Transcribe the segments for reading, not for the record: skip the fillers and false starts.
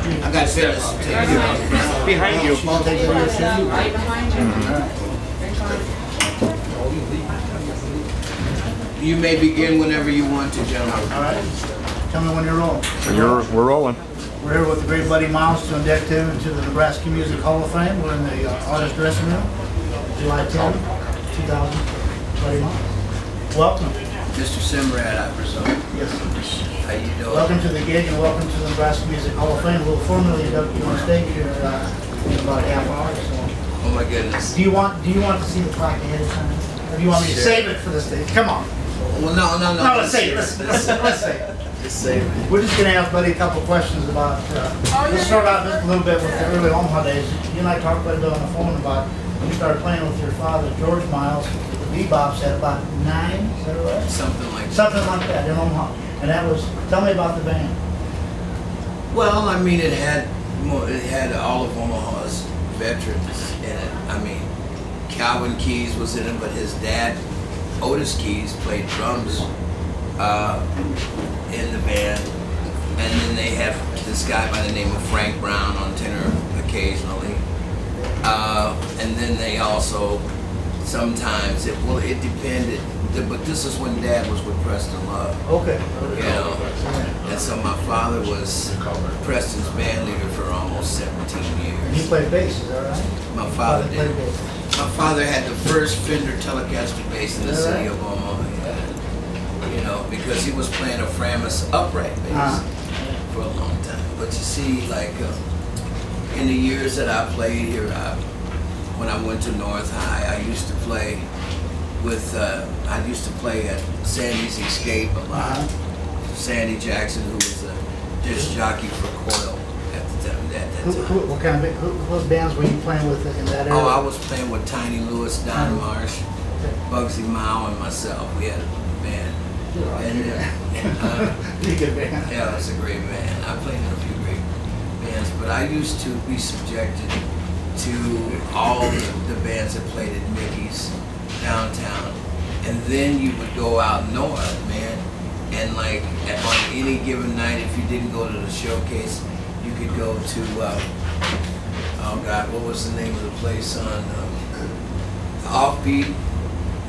I got fitness to take you. Behind you. I'll take it here, too. Right behind you. You may begin whenever you want to, gentlemen. All right. Tell me when you're rolling. We're rolling. We're here with the great Buddy Miles to induct him into the Nebraska Music Hall of Fame. We're in the artist dressing room, July 10, 2000. Buddy Miles. Welcome. Mr. Semrad, I presume. Yes. How you doing? Welcome to the gig and welcome to the Nebraska Music Hall of Fame. We'll formally induct you on stage here in about a half hour or so. Oh my goodness. Do you want to see the plaque ahead of time? Or do you want me to Sure. save it for the stage? Come on. Well, no. No, let's save it. Let's save it. Just save it. We're just going to ask Buddy a couple questions about, let's start out just a little bit with the early Omaha days. You and I talked about it on the phone about when you started playing with your father, George Miles, the bebops at about 9, is that right? Something like that. Something like that in Omaha. And that was, tell me about the band. Well, I mean, it had all of Omaha's veterans in it. I mean, Calvin Keys was in it, but his dad, Otis Keys, played drums in the band. And then they had this guy by the name of Frank Brown on tenor occasionally. And then they also, sometimes, it depended, but this is when Dad was with Preston Love. Okay. You know, and so my father was Preston's band leader for almost 17 And he years. played bass, is that right? My father played did. bass. My father had the first Fender Telecaster bass in the city of Omaha. Yeah. You know, because he was playing a Framus upright bass for a long time. But you see, like in the years that I played here, when I went to North High, I used to play with, I used to play at Sandy's Escape a lot. Sandy Jackson, who was a disc jockey for Coil at the time. What kind of, what bands were you playing with in that area? Oh, I was playing with Tiny Lewis, Don Marsh, Bugsy Mao, and myself. We had a band. And Pretty good band. yeah, it was a great band. I played in a few great bands, but I used to be subjected to all the bands that played at Mickey's downtown. And then you would go out north, man, and like on any given night, if you didn't go to the showcase, you could go to, oh God, what was the name of the place on Offbeat?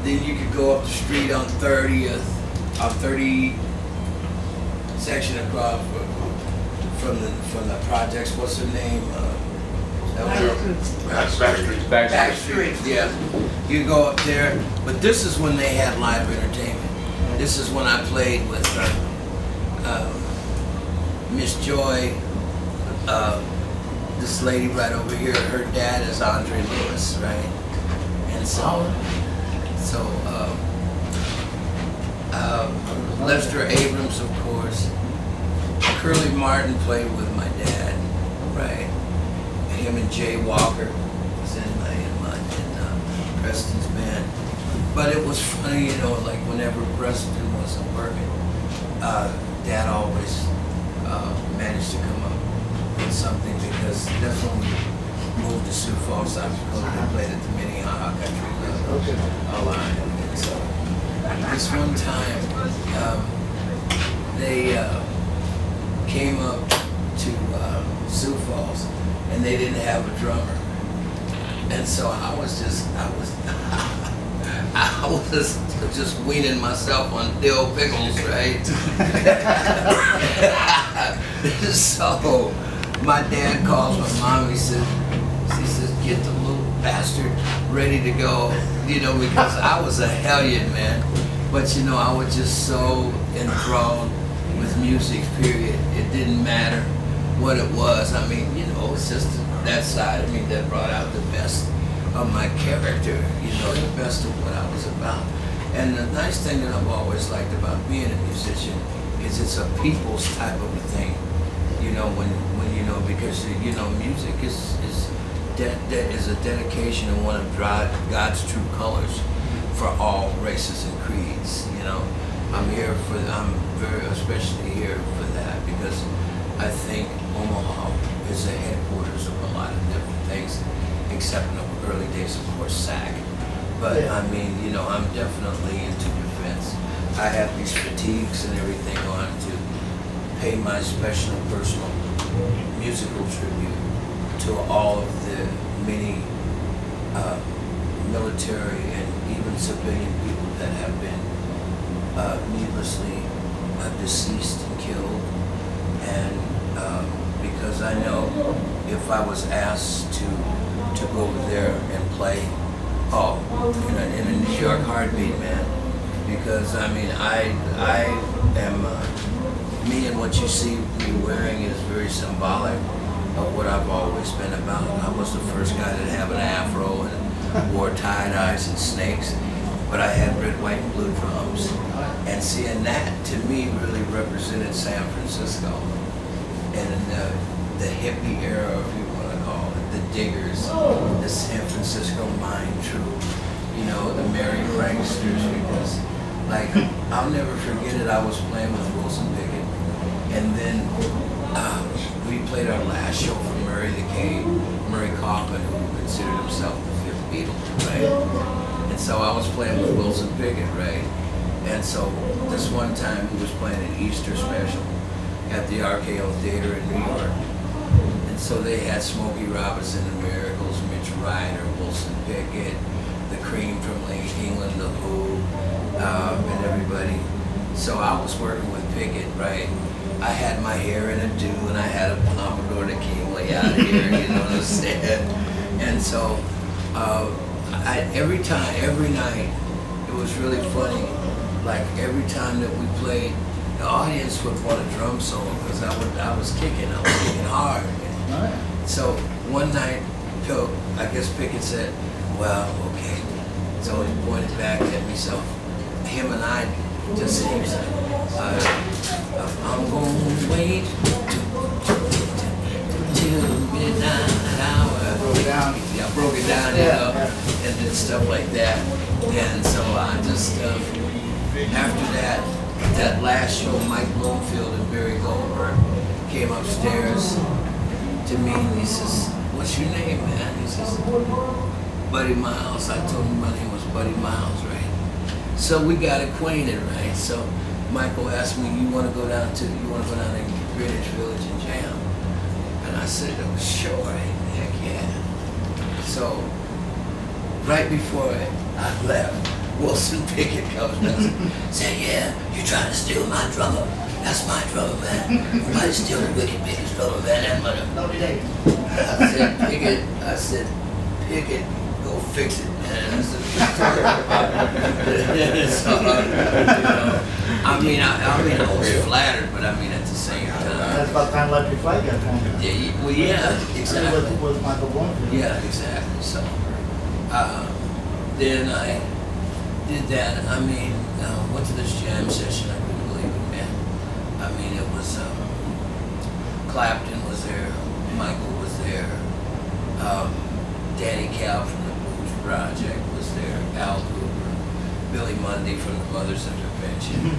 Then you could go up the street on 30th, 30 section across from the projects. What's her name? Backstreet. Yeah, you go up there, but this is when they had live entertainment. This is when I played with Miss Joy. This lady right over here, her dad is Andre Lewis, right? And so Lester Abrams, of course. Curly Martin played with my dad, right? Him and Jay Walker was in Preston's band. But it was funny, you know, like whenever Preston wasn't working, Dad always managed to come up with something, because that's when we moved to Sioux Falls, South Dakota. They played at the Minnehaha Country Club a lot. And so this one time, they came up to Sioux Falls, and they didn't have a drummer. And so I was just weaning myself on dill pickles, right? So my dad calls my mom. He says, "Get the little bastard ready to go," you know, because I was a hellion, man. But you know, I was just so enthralled with music. Period. It didn't matter what it was. I mean, you know, it's just that side of me that brought out the best of my character, you know, the best of what I was about. And the nice thing that I've always liked about being a musician is it's a people's type of a thing, you know, when you know, because, you know, music is a dedication of one of God's true colors for all races and creeds, you know. I'm very especially here for that, because I think Omaha is the headquarters of a lot of different things, except in the early days, of course, SAC. But I mean, you know, I'm definitely into defense. I have these fatigues and everything on to pay my special personal musical tribute to all of the many military and even civilian people that have been needlessly deceased and killed. And because I know if I was asked to go over there and play, in a New York heartbeat, man. Because I mean, I am me, and what you see me wearing is very symbolic of what I've always been about. I was the first guy to have an afro and wore tie-dyes and snakes, but I had red, white, and blue drums. And seeing that, to me, really represented San Francisco and the hippie era, if you want to call it, the diggers, the San Francisco mine troupe, you know, the merry pranksters, because, like, I'll never forget it. I was playing with Wilson Pickett, and then we played our last show for Murray the Cave, Murray Kaufman, who considered himself the fifth Beatle, right? And so I was playing with Wilson Pickett, right? And so this one time he was playing an Easter special at the RKO Theater in New York. And so they had Smokey Robinson, the Miracles, Mitch Ryder, Wilson Pickett, the Cream from Lake England, the Who, and everybody. So I was working with Pickett, right? I had my hair in a do, and I had a pompadour that came way out here, you know what I'm saying? And so every night, it was really funny. Like every time that we played, the audience would want a drum solo because I was kicking hard. So one night, I guess Pickett said, well, okay. So he pointed back at me, so him and I just said, I'm gonna wait till midnight hour. Broke it down. Yeah, I broke it down, you know, and then stuff like that. And so I just, after that last show, Mike Bloomfield and Barry Goldberg came upstairs to me, and he says, what's your name, man? He says, Buddy Miles. I told him my name was Buddy Miles, right? So we got acquainted, right? So Michael asked me, you want to go down to Greenwich Village and jam? And I said, oh, sure, heck yeah. So right before I left, Wilson Pickett comes down and said, yeah, you're trying to steal my drummer. That's my drummer, man. Everybody's stealing Wicked Pickett's drummer, man. That mother. No, we didn't. I said, Pickett, go fix it, man. So, I mean, I was flattered, but I mean, at the same time. That's about the time Electric Flight got formed. Yeah, well, yeah, exactly. With Michael Bloomfield. Yeah, exactly. So, then I did that. I mean, went to this jam session. I couldn't believe it, man. I mean, it was, Clapton was there, Michael was there, Danny Cal from the Blues Project was there, Al Cooper, Billy Mundy from the Mothers Intervention,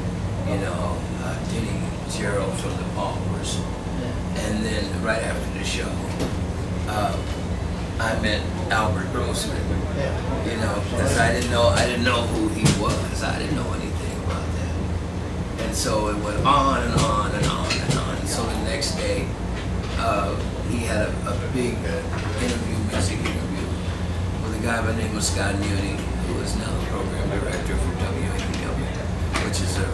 you know, Denny Gerald from the Palmers. And then right after the show, I met Albert Grossman, you know, because I didn't know who he was. I didn't know anything about that. And so it went on and on and on and on. And so the next day, he had a big music interview with a guy by the name of Scott Muni, who is now the program director for WAPW, which is a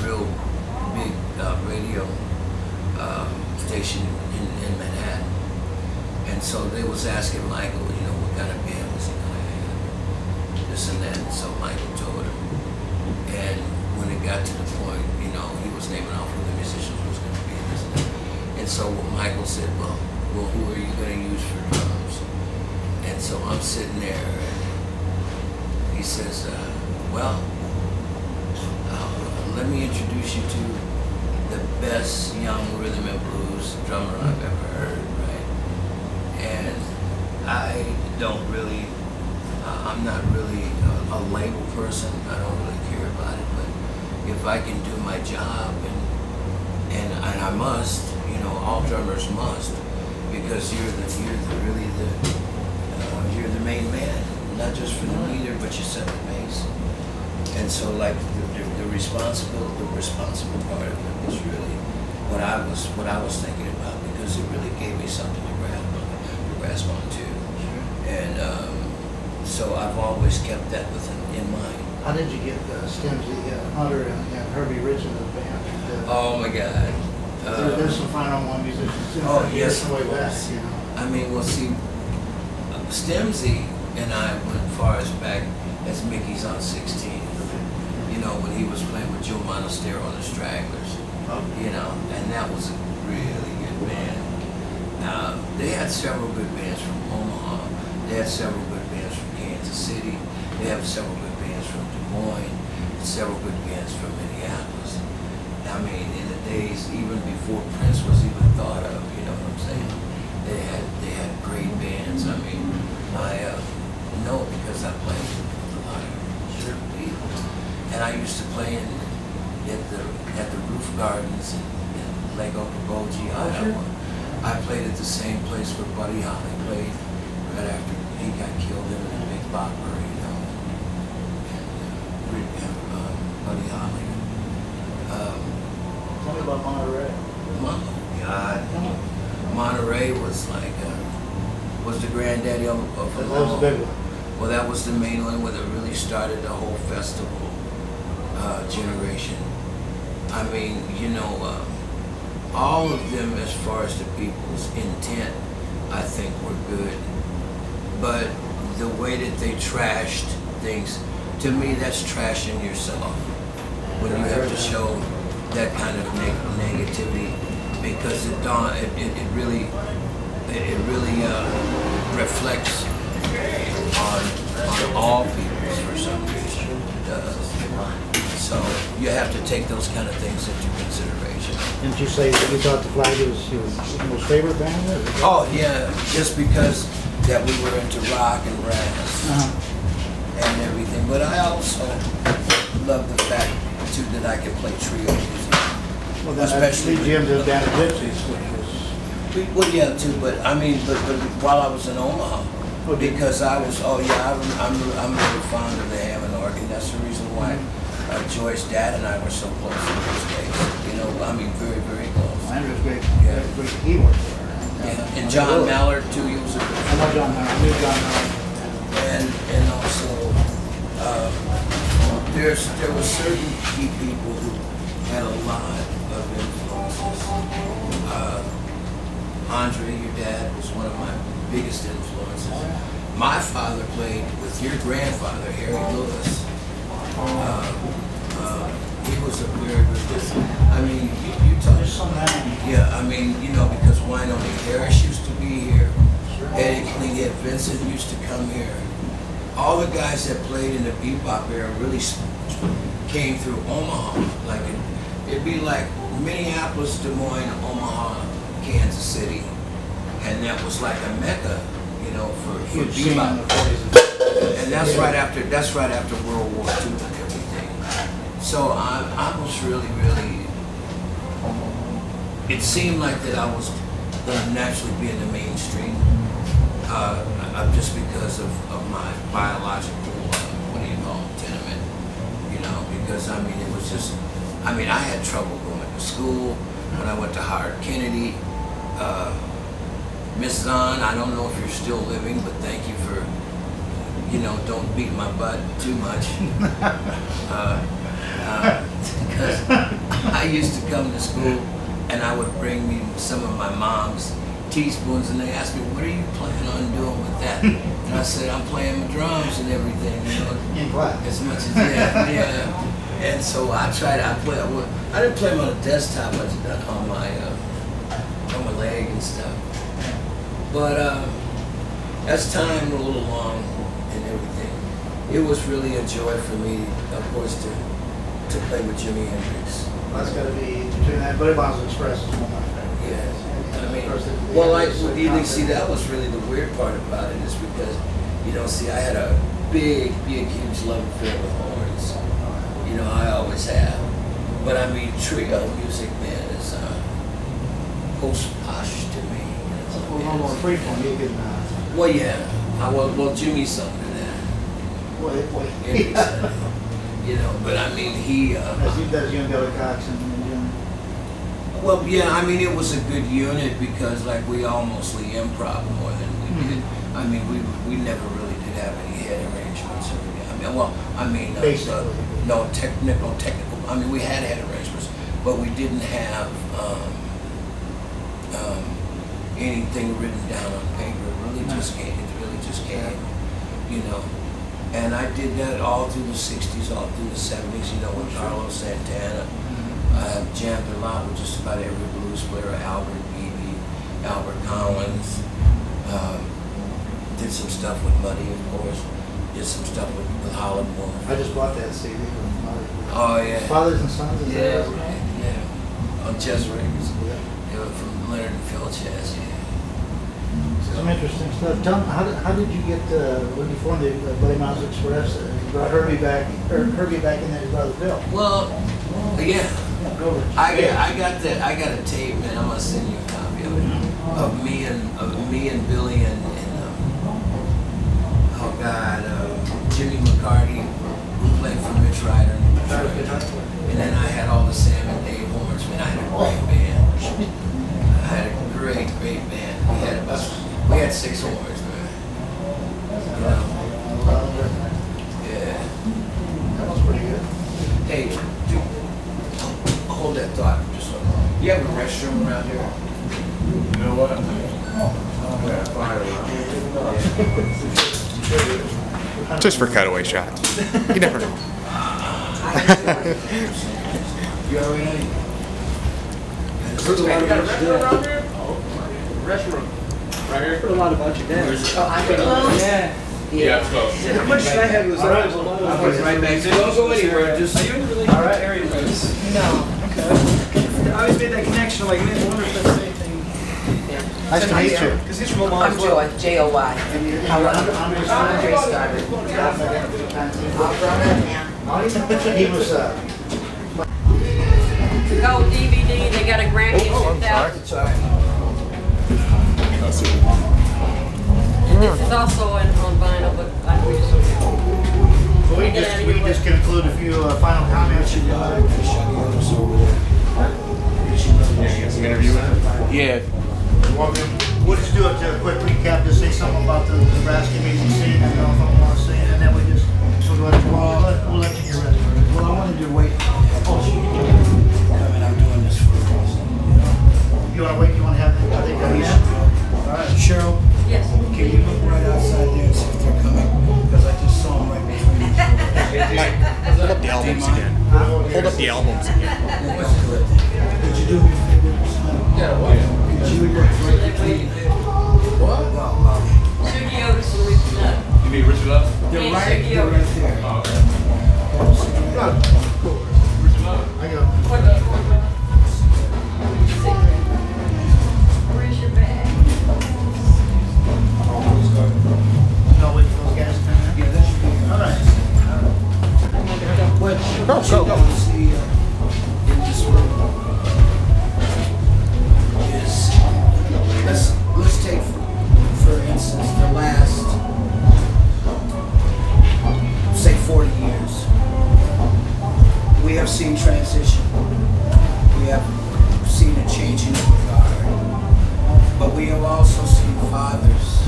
real big radio station in Manhattan. And so they was asking Michael, you know, what kind of band was he going to have, this and that. And so Michael told him. And when it got to the point, you know, he was naming off who the musicians was going to be and this and that. And so Michael said, well, who are you going to use for drums? And so I'm sitting there, and he says, let me introduce you to the best young rhythm and blues drummer I've ever heard, right? And I'm not really a label person. I don't really care about it, but if I can do my job, and I must, you know, all drummers must, because you're the main man, not just for the leader, but you set the pace. And so, like, the responsible part of it was really what I was thinking about. because it really gave me something to grasp onto. And so I've always kept that in mind. How did you get Stimsy, Hunter, and Herbie Rich in the band? Oh my God. There's some fine on one musicians too. Oh, yes, way of back, course. you know. I mean, well, see, Stimsy and I went far as back as Mickey's on 16. You know, when he was playing with Joe Monastero on the Stragglers. You know, and that was a really good band. They had several good bands from Omaha. They had several good bands from Kansas City. They have several good bands from Des Moines. Several good bands from Minneapolis. I mean, in the days even before Prince was even thought of, you know what I'm saying? They had great bands. I mean, I know because I played with a lot of certain people, and I used to play at the Roof Gardens in Lego Caboji, Iowa. I played at the same place where Buddy Holly played right after he got killed in a big bopper, you know. Buddy Holly. Tell me about Monterey. God. Monterey was like, was the granddaddy of That them was all. a big one. Well, that was the main one where it really started the whole festival generation. I mean, you know, all of them as far as the people's intent, I think were good. But the way that they trashed things, to me, that's trashing yourself. When you have to show that kind of negativity, because it really reflects on all peoples for some reason. It does. So you have to take those kind of things into consideration. Didn't you say that you thought the Flag was your most favorite band? Oh yeah, just because that we were into rock and brass and everything. But I also love the fact too that I can play trio music. Well, that Especially actually Jim did down at Gypsies, which was... Well, yeah, too. But I mean, but while I was in Omaha, because I was, I'm really fond of the Hammond organ. That's the reason why Joy's dad and I were so close in those days. You know, I mean, very, very close. Andrew's great, Yeah. great keyboard player. Yeah. And John Mallard too. He was a good I know John Mallard. I knew John Mallard. and also there were certain key people who had a lot of influences. Andre, your dad, was one of my biggest influences. My father played with your grandfather, Harry Lewis. He was a very good. I mean, you talk. There's some man. Yeah, I mean, you know, because Wynonna Harris used to be here. Eddie Clean, Vincent used to come here. All the guys that played in the bebop era really came through Omaha. Like it'd be like Minneapolis, Des Moines, Omaha, Kansas City, and that was like a mecca, you know, for Huge scene in the bebop. 40s. And that's right after World War II and everything. So I was really. It seemed like that I was going to naturally be in the mainstream, just because of my biological, tenement, you know, because I mean, it was just, I mean, I had trouble going to school when I went to Howard Kennedy. Miss Zahn, I don't know if you're still living, but thank you for, you know, don't beat my butt too much. Because I used to come to school and I would bring me some of my mom's teaspoons, and they asked me, what are you planning on doing with that? And I said, I'm playing my drums and everything, you know. In class. As much as, yeah. And so I didn't play them on a desktop, I did that on my leg and stuff. But as time rolled along and everything, it was really a joy for me, of course, to play with Jimi Hendrix. That's got to be between that. Buddy Bonds Express is one of my favorites. Yeah, I mean, Of course, the well, concert. see, that was really the weird part about it, is because, you know, see, I had a big, huge love affair with horns. You know, I always have. But I mean, trio music, man, is post-posh to me. You know, Well, one more frequent, you can... well, yeah. Well, Jimmy's something to that. Wait. Hendrix, you know, but I mean, he. As he does, you and Billy Cox and Jim. Well, yeah, I mean, it was a good unit because, like, we all mostly improv more than we did. I mean, we never really did have any head arrangements. Or, I mean, well, I mean, no technical. I mean, we had head arrangements, but we didn't have anything written down on paper. It really just came. It really just came, you know. And I did that all through the '60s, all through the '70s. You know, with Carlos Santana. Jammed a lot with just about every blues player, Albert Beebe, Albert Collins. Did some stuff with Muddy, of course. Did some stuff with Holland Wolf. I just bought that CD from Mother. Oh, yeah. Fathers and Sons, is that right? Yeah. On chess records. Yeah. Yeah, from Leonard and Phil Chess, yeah. Some interesting stuff. Tell me, how did you get, when you formed the Buddy Miles Express, you brought Herbie back in there, his brother Bill? Well, yeah. Go over. I got a tape, man. I'm gonna send you a copy of it. Of me and Billy and oh God, Jimmy McCarty, who played for Mitch Ryder. And then I had all the Sam and Dave horns. Man, I had a great band. I had a great band. We had 6 horns, man. You know? Yeah. That was pretty good. Hey, dude, hold that thought just a minute. You have a restroom around here? You know what? Yeah, fire. Just for cutaway shots. You never know. You already? Restroom. Right here? Put a lot of bunch of dead. Yeah. Yeah, it's close. How much I had was All right. I'll put it right back. So don't go anywhere. Just. Are you in the really good area for this? No. Okay. I always made that connection, like, man, I wonder if that's anything. Nice to meet you. Because he's from Omaha I'm as well. Joy, J-O-Y. Andre started. He was, To go DVD, they got a Grammy in 2000. Sorry. And this is also on vinyl, but I wish. well, we can just conclude a few final comments. Get some interview with him. Yeah. We'll just do a quick recap, just say something about the Nebraska music scene, and if I want to say it, and then we'll let you hear it. Well, I wanted to wait. Oh, I mean, I'm doing this for a reason. You want to wait, you want to have, I think, all right. Cheryl, Yes. can you look right outside there and see if they're coming? Because I just saw them right behind me. Hold up the albums again. Hold up the albums again. Could you do me a favor? Yeah, what? Could you look right between what? Sugi Otis and Rich Nutt. You mean Richard Love? They're Hey, right Sugi there. Otis. Richard Love? I go. What do you want? Cigarette. Where's your bag? No, wait for those guys to come in. Yeah, that should be All right. What you don't see in this room is, let's take for instance the last, say 40 years. We have seen transition. We have seen a changing of the guard. But we have also seen fathers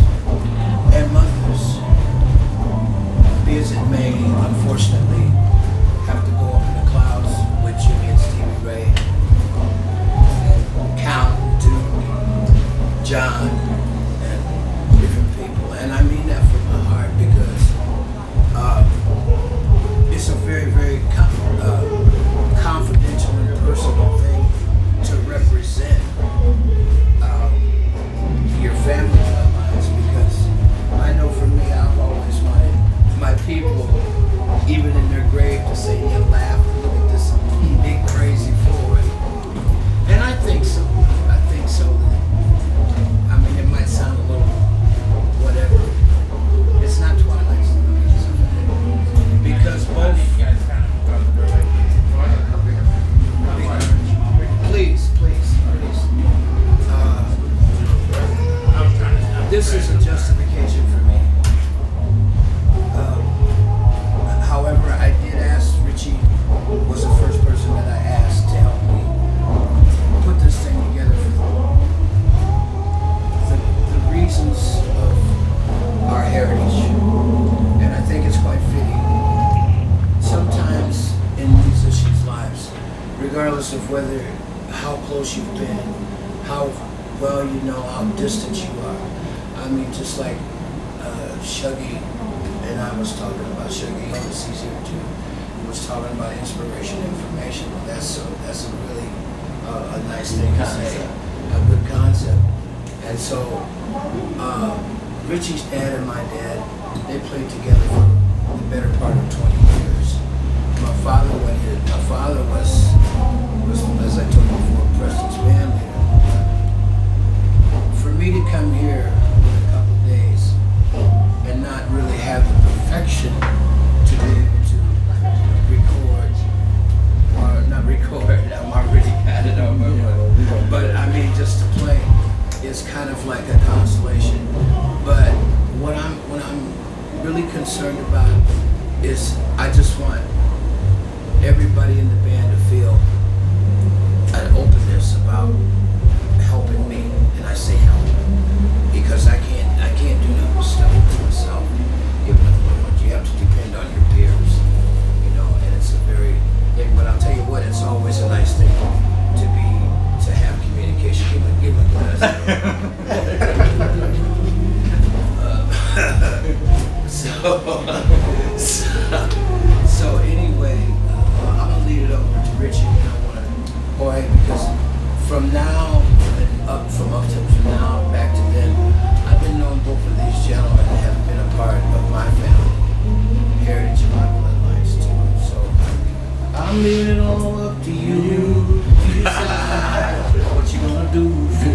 and mothers, be as it may, unfortunately, have to go up in the clouds with Jimmy and Stevie Ray, and Count, Duke, John, and different people. And I mean that from my heart because it's a very, very confidential and personal thing to represent your family bloodlines, because I know for me, I've always wanted my people, even in their grave, to say, you laugh, look at this big crazy fool. And I think so. I think so. I mean, it might sound a little whatever. It's not Twilight Zone. Because both. Please. This is a justification for me. However, I did ask, Richie was the first person that I asked to help me put this regardless of whether, how close you've been, how well you know, how distant you are. I mean, just like Shuggy and I was talking about, Shuggy Odyssey's here too. He was talking about inspiration, information. Well, that's a really a nice thing to say, a good concept. And so, Richie's dad and my dad, they played together for the better part of 20 years. My father was, as I told you before, Preston's band leader. For me to come here in a couple days and not really have the perfection to be able to record, or not record, I'm already got it on my mind, but I mean just to play is kind of like a consolation. But what I'm really concerned about is I just want everybody in the band to feel an openness about helping me, and I say help because I can't do nothing stuff for myself. You have to depend on your peers, you know, and it's a very. But I'll tell you what, it's always a nice thing to have communication. Give a glass. So anyway, I'm gonna lead it over to Richie. And I want to, boy, because from now and from now back to then, I've been knowing both of these gentlemen and have been a part of my family heritage and my bloodlines too. So I'm leaving it all up to you. You decide what you gonna do for me.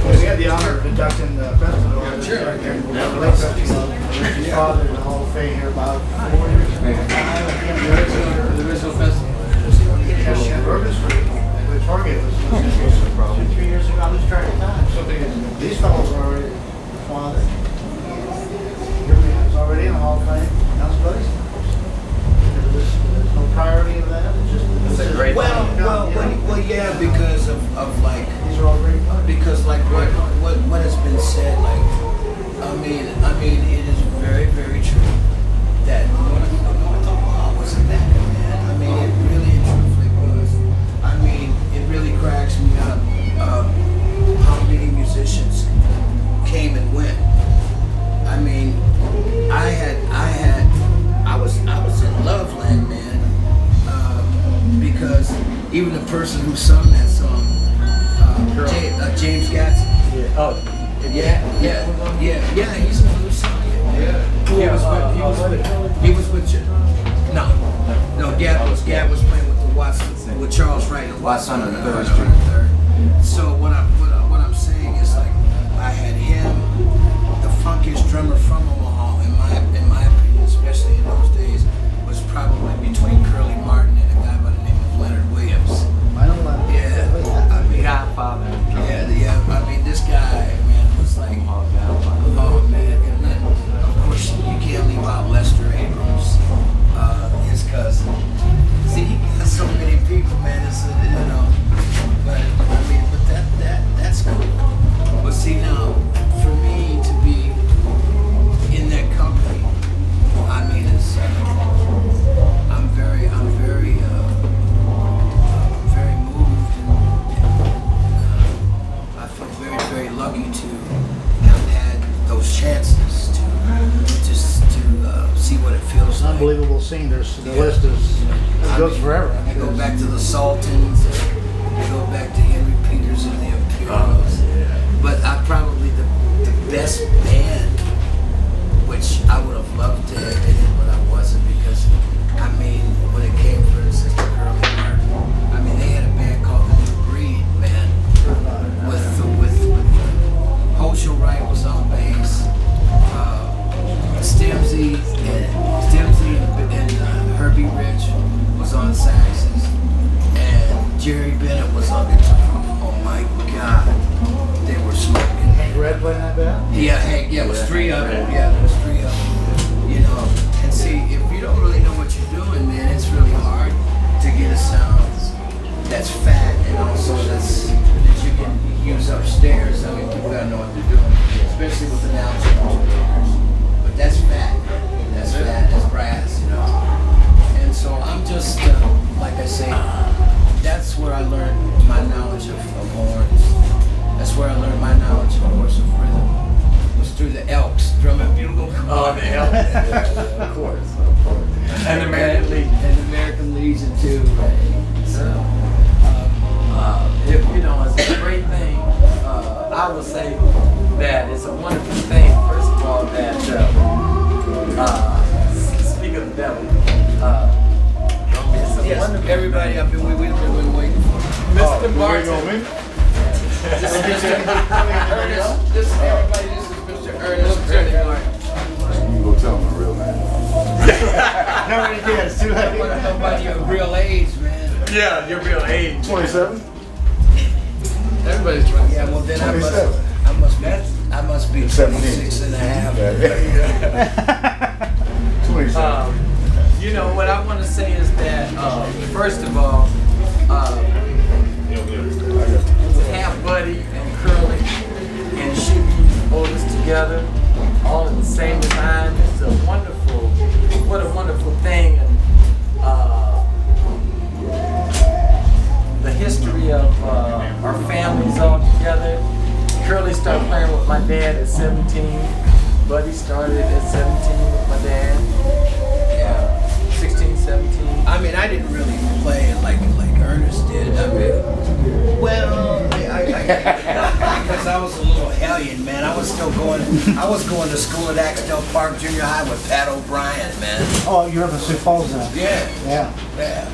We had the honor of inducting the president of the Sure. right here. The late Richie's father in the Hall of Fame here about 4 years ago. The original festival. Yeah, Bourbon Street, the Target was 2-3 years ago. I lose track of time. So these fellows are already father. Here we are, it's already in the Hall of Fame. Now it's buddies. There's no priority of that. It's just It's a great Well, yeah, because of like. These are all great buddies. Because like what has been said, like I mean it is very, very true that North Law wasn't that good, man. I mean it really and truthfully was. I mean it really cracks me up how many musicians came and went. I mean I was in Loveland, man, because even the person who sung that song, James Gatson. Yeah. Oh. Yeah, he's a blues singer. He was with you. No, Gab was playing with the Watson, with Charles Wright and Watson on the third. So what I'm saying is like I had him, the funkiest drummer from Omaha, in my opinion, especially in those days, was probably between Curly Martin and a guy by the name of Leonard Williams. I don't like it. Yeah, I mean, Godfather. yeah. I mean, this guy, man, was like, oh man. And then, of course, you can't leave out Lester Abrams, his cousin. See, he got so many people, man. It's you know, but I mean, that's cool. But see now, for me to be in that company, I mean, it's I'm very moved, and I feel very, very lucky to have had those chances to see what it feels It's an like. unbelievable scene. The list it goes forever. I mean, You go back to the Sultans, you go back to Henry Peters and the Imperials. But I probably the best band, which I would have loved to have been in, but I wasn't, because I mean, when it came for the Sister Curly Martin, I mean, they had a band called The New Breed, man, with Hochul Wright was on bass, Stimsy and Herbie Rich was on saxes, and Jerry Bennett was on guitar. Oh my God, they were smoking. Hank Red playing that band? Yeah, Hank. Yeah, it was three of them. Yeah, there was three of them. You know, and see, if you don't really know what you're doing, man, it's really hard to get a sound that's fat and also that you can use upstairs. I mean, people gotta know what they're doing, especially with an But that's fat. That's fat. That's brass. You know. And so I'm just I will say that it's a wonderful thing, first of all, that, speak of the devil, it's a Yes, wonderful everybody thing. up here, we've been waiting for. Mr. Martin. This is Mr. Ernest. This is everybody. This is Mr. Ernest Trinity Martin. You can go tell them the real name. No, it is, it's too I want to know late. about your real age, man. Yeah, your real age. 27? Everybody's trying. Yeah, well then I 27. must be 17. 26 and a half. 27. You know, what I want to say is that, first of all, have Buddy and Curly and Shiggy's oldest together all at the same time. It's a wonderful, what a wonderful thing. And the history of our families all together. Curly started playing with my dad at 17. Buddy started at 17 with my dad. Yeah. 16, 17. I mean, I didn't really play it like Ernest did. I mean, well, because I was a little hellion, man. I was going to school at Axtell Park Junior High with Pat O'Brien, man. Oh, you're up in Sioux Falls now? Yeah, Yeah. yeah.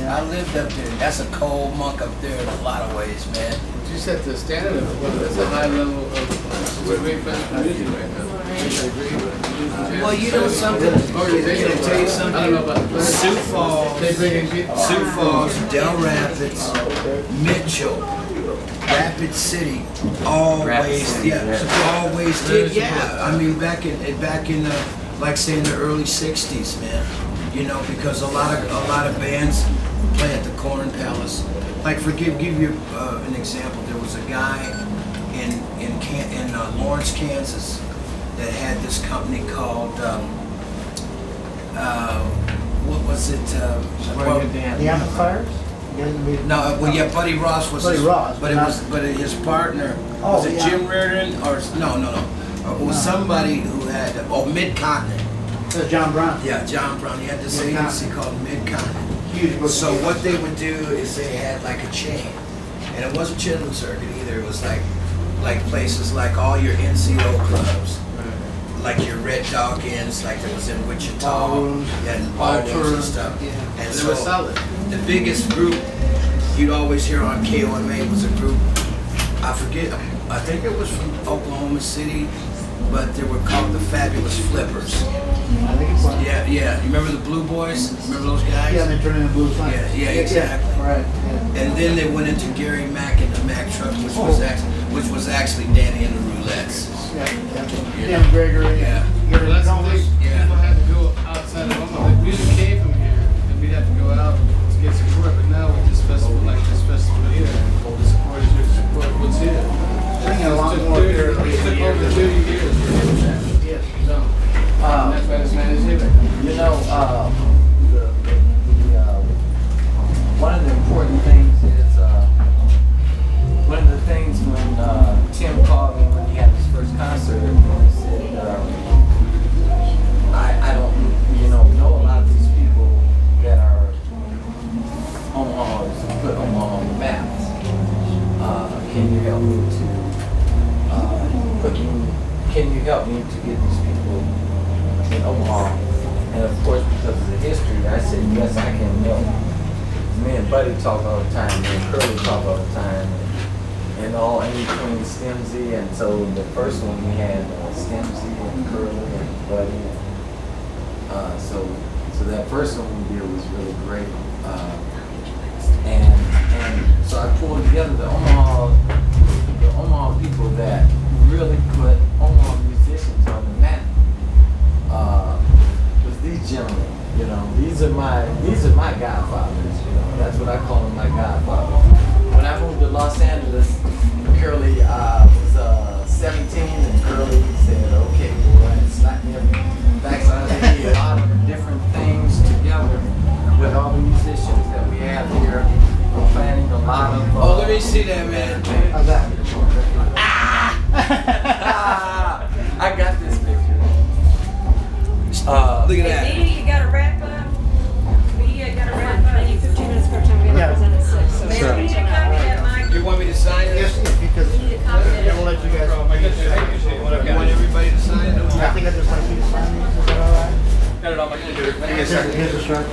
I lived up there. That's a cold monk up there in a lot of ways, man. You set the standard of well, that's a high level of great music right now. I agree with Well, you know something? Can I tell you something? I don't know about the Sioux Falls, They bring in people. Sioux Falls, Del Rapids, Mitchell, Rapid City, always, always did. Yeah, I mean back in like say in the early '60s, man. You know, because a lot of bands play at the Corn Palace. Like give you an example. There was a guy in Lawrence, Kansas, that had this company called what was it? The Amplifiers? No, well, yeah, Buddy Ross was Buddy Ross, but it not- was, but his partner Oh, was it yeah. Jim Reardon or it was somebody who had Mid-Continent. That's John Brown. Yeah, John Brown. He had this Mid-Continent. agency called Mid-Continent. Huge. So what they would do is they had like a chain, and it wasn't Chitlin Circuit either. It was like places like all your NCO clubs, like your Red Dog Inns, like there was in Wichita, Ballrooms, and ballrooms and Archer, stuff. yeah. And They so were solid. the biggest group you'd always hear on KOMA was a group. I forget. I think it was from Oklahoma City, but they were called the Fabulous Flippers. I think it's one. Yeah, yeah. You remember the Blue Boys? Remember those guys? Yeah, they turn into Blue Flame. Yeah, exactly. Right, yeah. And then they went into Gary Mack and the Mack Truck, which was actually Danny and the Roulettes. Yeah. Tim Gregory. Yeah. Gary Well, that's the Thomas. thing. Yeah. People had to go outside of Omaha. Like, music came from here, and we'd have to go out to get support. But now with this festival, like this festival here, the support is here to support what's here. I think a lot It took more 30 here. It took over 30 years to get that. Yes. So, and that's why this man is here right now. You know, one of the important things is one of the things when Tim called me when he had his first concert, he said, I don't, know a lot of these people that are put Omaha on the map. Can you help me can you help me to get these people in Omaha? And of course, because of the history, I said, yes, I can help. Me and Buddy talk all the time, me and Curly talk all the time, and all in between Stemsy, and so the first one we had Stemsy and Curly and Buddy. So that first one we did was really great. And so I pulled together the Omaha people that really put Omaha musicians on the map. Was these gentlemen, these are my godfathers, that's what I call them, my godfathers. When I moved to Los Angeles, Curly was 17, and Curly said, okay, boy, slap me up the backside of the head. A lot of different things together with all the musicians that we have here. We're planning a lot of. Oh, let me see that, man. How's that? I got this picture. Look at Hey, that. Dee, you gotta wrap up. You gotta wrap up. I need 15 minutes per time. We Yeah. have to present at 6. So Maybe you need to copy that, Mike. You want me to sign Yes, this? if you could. You need to copy that. let you guys. You want everybody to sign it? I think I just like you to sign these, is that all right? Got it on my computer. Here's a shirt.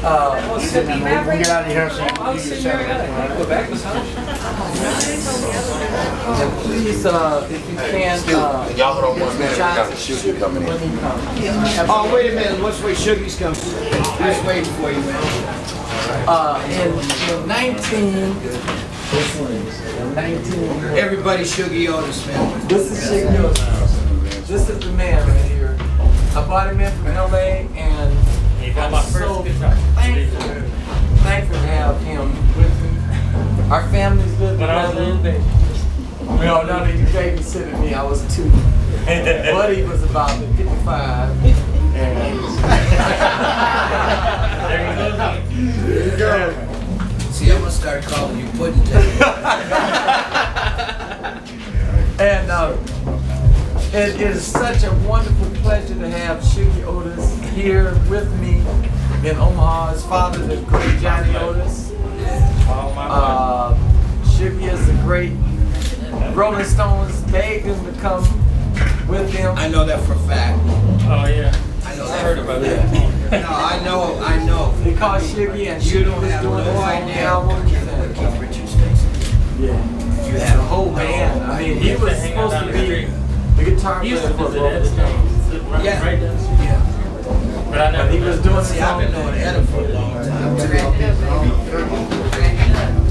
Oh, We'll Sydney get Maverick? out of here so you Oh, can send set her it out. up. Go back, Miss Hunt. And please, if you can, Y'all hold on 1 minute, we got the shooting coming in. when he comes. Oh, wait a minute, let's wait, Sugar's coming. Just waiting for you, man. In 19, Everybody Sugar Otis, man. this is Shiggy Otis. This is the man right here. I brought him in from LA and I'm so thankful to have him with me. Our families live together. No, none of you babysitted me. I was 2. Buddy was about 55. There you go. See, I'm gonna start calling you Pudding Tail. And it is such a wonderful pleasure to have Shiggy Otis here with me in Omaha. His father, the great Johnny Otis. Shiggy is a great Rolling Stones begged him to come with them. I know that for a fact. Oh, yeah. I know I that heard for a about fact. that. No, I know. They call Shiggy and You Shiggy don't was have doing his no own idea. albums. Keith Richards Stacy. Yeah. You had a Oh man, I mean, he was supposed to be the guitar He used player to for visit Rolling Ed's Stones. Yeah. Right down the street. Yeah. But I never. He was doing his See, I've been own knowing thing. Etta for a long time.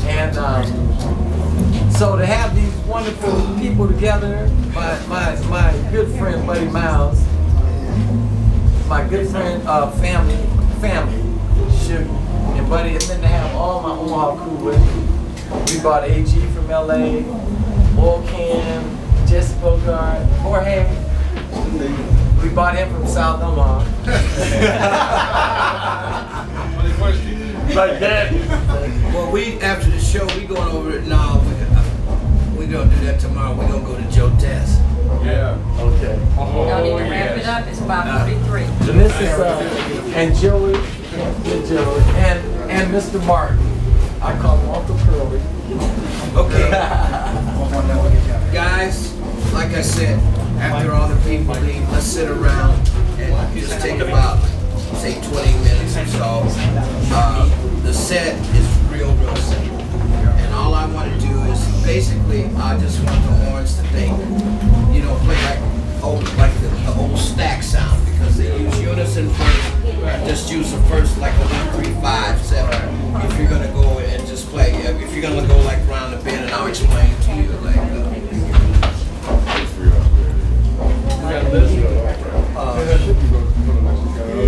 And so to have these wonderful people together, my good friend Buddy Miles, my good friend family, Sugar, and Buddy, and then to have all my Omaha crew with me. We brought AG from LA, Oil Can, Jesse Bogart, Jorge. We bought him from South Omaha. Like that. Well, after the show, we going over it now. We're gonna do that tomorrow. We're gonna go to Joe Test. Yeah. Okay. Y'all need to wrap it up, it's 5:43. And this is and Joey, and Mr. Martin. I call him Uncle Curly. Okay. Guys, like I said, after all the people leave, let's sit around and just take about, say, 20 minutes or so. The set is real simple. And all I want to do is, basically, I just want the horns to think, play like the old stack sound, because they use unison first. Just use the first like a 1, 3, 5, 7. If you're gonna go and just play, if you're gonna go like round the bend, and I'll explain to you like.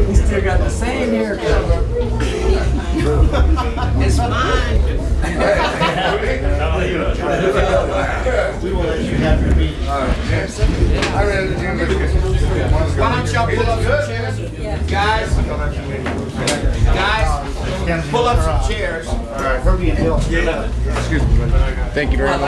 He still got the same haircut. It's mine. We will let you have your meeting. Why don't y'all pull up some chairs? Guys, pull up some chairs. Herbie and Bill. Thank you very much.